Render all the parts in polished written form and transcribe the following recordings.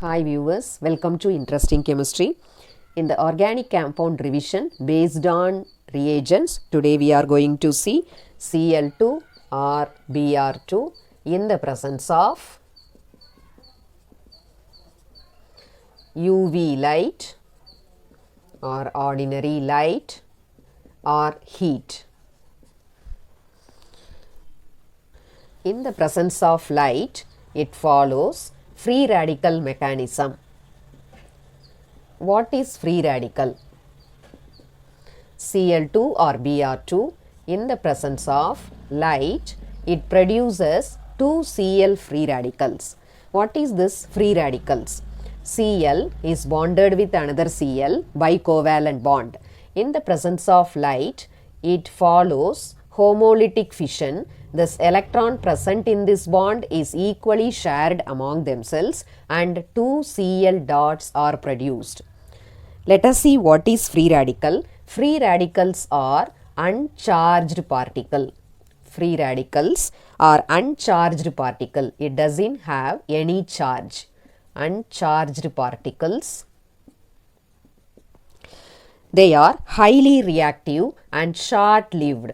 Hi viewers, welcome to Interesting Chemistry. In the organic compound revision based on reagents, today we are going to see Cl2 or Br2 in the presence of UV light or ordinary light or heat. In the presence of light, it follows free radical mechanism. What is free radical? Cl2 or Br2 in the presence of light, it produces two Cl free radicals. What is this free radicals? Cl is bonded with another Cl by covalent bond. In the presence of light, it follows homolytic fission. This electron present in this bond is equally shared among themselves and two Cl dots are produced. Let us see what is free radical. Free radicals are uncharged particle. Free radicals are uncharged particle. It doesn't have any charge. Uncharged particles. They are highly reactive and short-lived.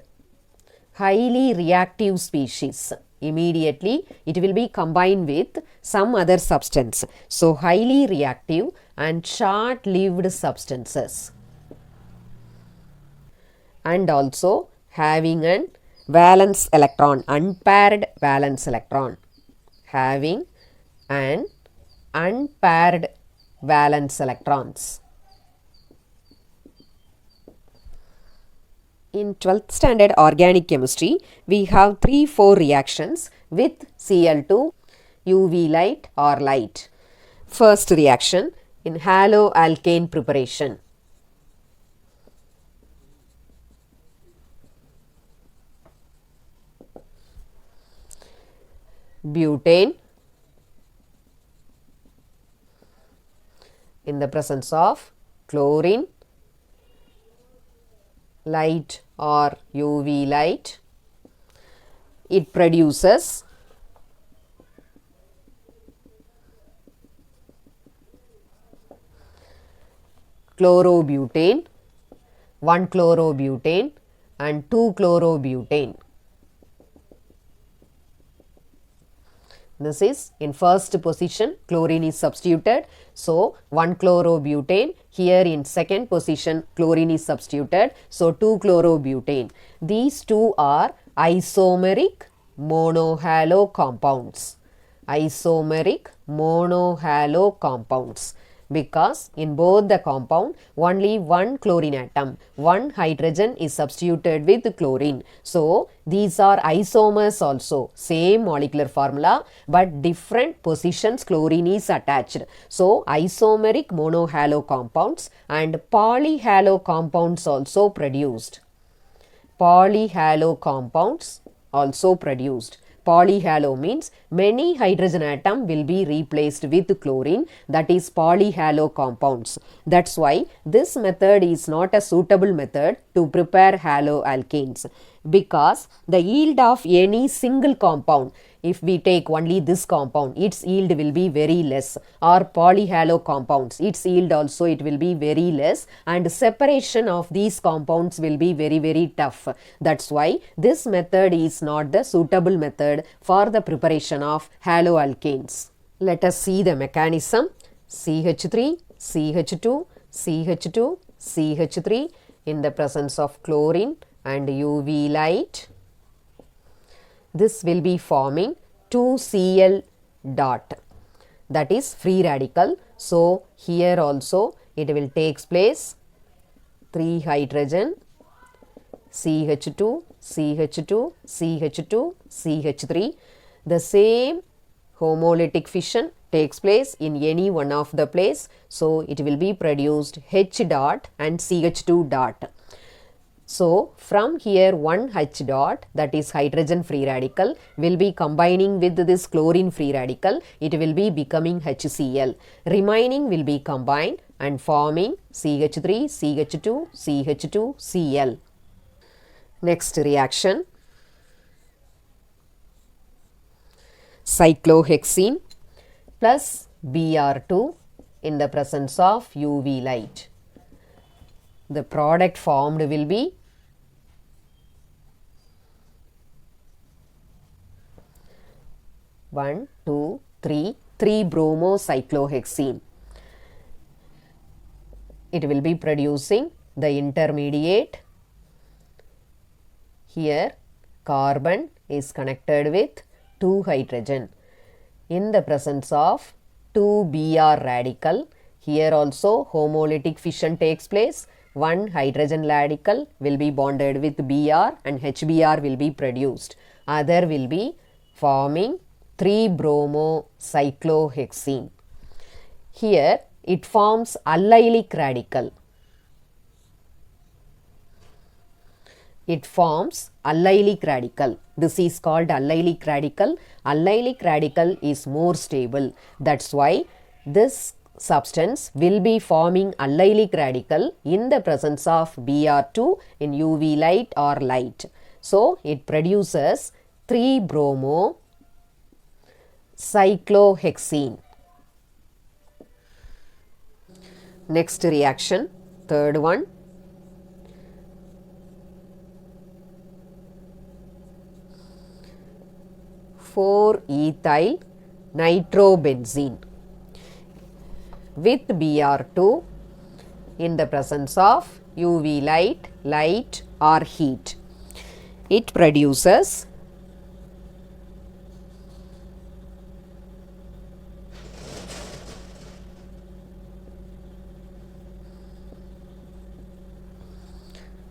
Highly reactive species. Immediately it will be combined with some other substance. So highly reactive and short-lived substances. And also having an valence electron, unpaired valence electron. Having an unpaired valence electrons. In 12th standard organic chemistry, we have 3-4 reactions with Cl2, UV light or light. First reaction in haloalkane preparation. Butane in the presence of chlorine, light or UV light, it produces chlorobutane, 1-chlorobutane and 2-chlorobutane. This is in first position chlorine is substituted. So 1-chlorobutane, here in second position chlorine is substituted. So 2-chlorobutane. These two are isomeric monohalo compounds. Isomeric monohalo compounds. Because in both the compound only one chlorine atom, one hydrogen is substituted with chlorine. So these are isomers also, same molecular formula but different positions chlorine is attached. So isomeric monohalo compounds and polyhalo compounds also produced. Polyhalo compounds also produced. Polyhalo means many hydrogen atom will be replaced with chlorine, that is polyhalo compounds. That's why this method is not a suitable method to prepare haloalkanes, because the yield of any single compound, if we take only this compound, its yield will be very less, or polyhalo compounds, its yield also it will be very less, and separation of these compounds will be very tough. That's why this method is not the suitable method for the preparation of haloalkanes. Let us see the mechanism. CH3, CH2, CH2, CH3 in the presence of chlorine and UV light. This will be forming 2 Cl dot, that is free radical. So here also it will takes place 3 hydrogen, CH2, CH2, CH2, CH3. The same homolytic fission takes place in any one of the place. So it will be produced H dot and CH2 dot. So from here one H dot, that is hydrogen free radical, will be combining with this chlorine free radical. It will be becoming HCl. Remaining will be combined and forming CH3, CH2, CH2, Cl. Next reaction. Cyclohexene plus Br2 in the presence of UV light. The product formed will be one, two, three, 3-bromocyclohexene. It will be producing the intermediate. Here carbon is connected with 2 hydrogen. In the presence of 2 Br radical, here also homolytic fission takes place. One hydrogen radical will be bonded with Br and HBr will be produced. Other will be forming 3-bromocyclohexene. Here it forms allylic radical. It forms allylic radical. This is called allylic radical. Allylic radical is more stable. That's why this substance will be forming allylic radical in the presence of Br2 in UV light or light. So it produces 3-bromocyclohexene. Next reaction, third one. (4-ethyl nitrobenzene) with Br2 in the presence of UV light, light or heat. It produces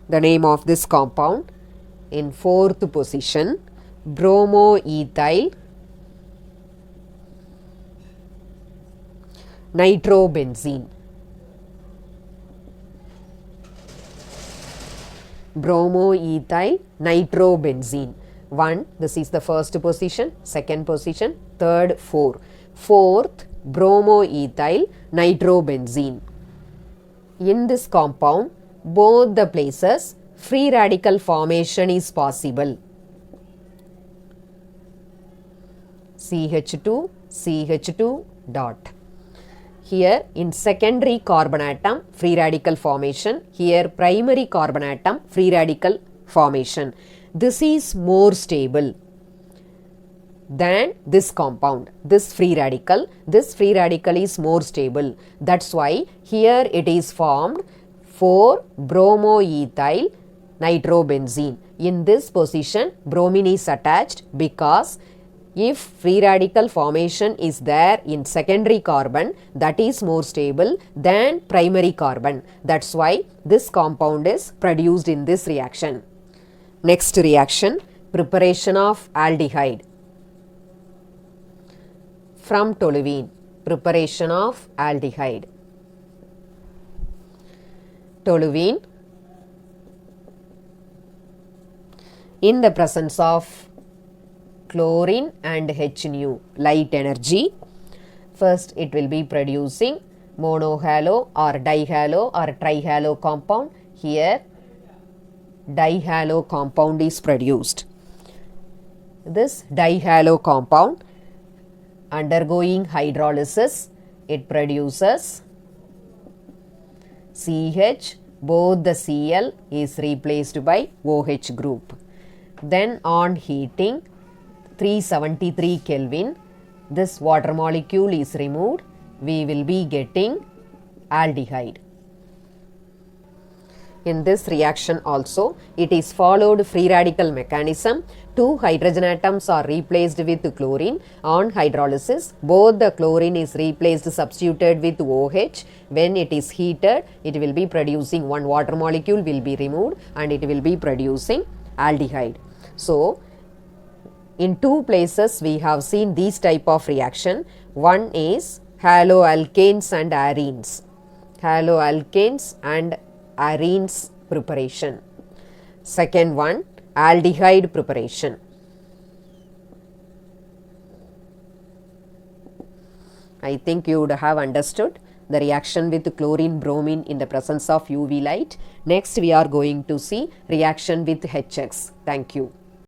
the name of this compound in fourth position, bromoethyl nitrobenzene. Bromoethyl nitrobenzene. 1, this is the first position, second position, third, 4. Fourth, bromoethyl nitrobenzene. In this compound, both the places free radical formation is possible. CH2, CH2 dot. Here in secondary carbon atom free radical formation, here primary carbon atom free radical formation. This is more stable than this compound, this free radical is more stable. That's why here it is formed 4-bromoethyl nitrobenzene. In this position bromine is attached because if free radical formation is there in secondary carbon, that is more stable than primary carbon. That's why this compound is produced in this reaction. Next reaction, preparation of aldehyde from toluene. Preparation of aldehyde. Toluene in the presence of chlorine and H nu, light energy. First it will be producing monohalo or dihalo or trihalo compound. Here dihalo compound is produced. This dihalo compound undergoing hydrolysis, it produces CH, both the Cl is replaced by OH group. Then on heating 373 Kelvin, this water molecule is removed, we will be getting aldehyde. In this reaction also, it is followed free radical mechanism. 2 hydrogen atoms are replaced with chlorine. On hydrolysis, both the chlorine is replaced, substituted with OH. When it is heated, it will be producing one water molecule will be removed and it will be producing aldehyde. So, in 2 places we have seen these type of reaction. One is haloalkanes and arenes. Haloalkanes and arenes preparation. Second one, aldehyde preparation. I think you would have understood the reaction with chlorine bromine in the presence of UV light. Next we are going to see reaction with HX. Thank you.